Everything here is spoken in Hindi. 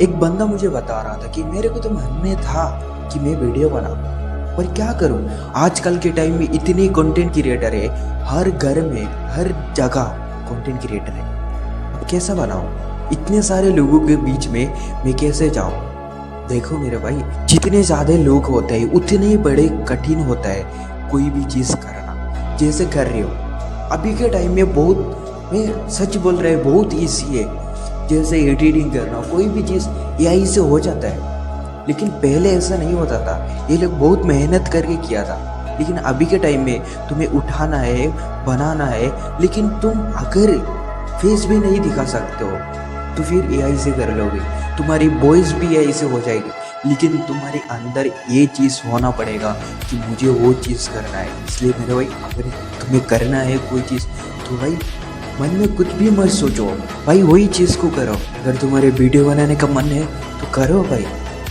एक बंदा मुझे बता रहा था कि मेरे को तो मन में था कि मैं वीडियो बनाऊं, पर क्या करूं। आजकल के टाइम में इतने कंटेंट क्रिएटर है, हर घर में हर जगह कंटेंट क्रिएटर है। अब कैसा बनाऊं, इतने सारे लोगों के बीच में मैं कैसे जाऊं। देखो मेरे भाई, जितने ज़्यादा लोग होते हैं उतने ही बड़े कठिन होता है कोई भी चीज़ करना। जैसे कर रहे हो अभी के टाइम में, बहुत मैं सच बोल रहा है, बहुत ईजी है। जैसे एडिटिंग करना, कोई भी चीज़ एआई से हो जाता है। लेकिन पहले ऐसा नहीं होता था, ये लोग बहुत मेहनत करके किया था। लेकिन अभी के टाइम में तुम्हें उठाना है, बनाना है, लेकिन तुम अगर फेस भी नहीं दिखा सकते हो तो फिर एआई से कर लोगे, तुम्हारी वॉइस भी एआई से हो जाएगी। लेकिन तुम्हारे अंदर ये चीज़ होना पड़ेगा कि मुझे वो चीज़ करना है। इसलिए मेरे भाई, अगर तुम्हें करना है कोई चीज़ तो भाई मन में कुछ भी मत सोचो भाई, वही चीज़ को करो। अगर तुम्हारे वीडियो बनाने का मन है तो करो भाई।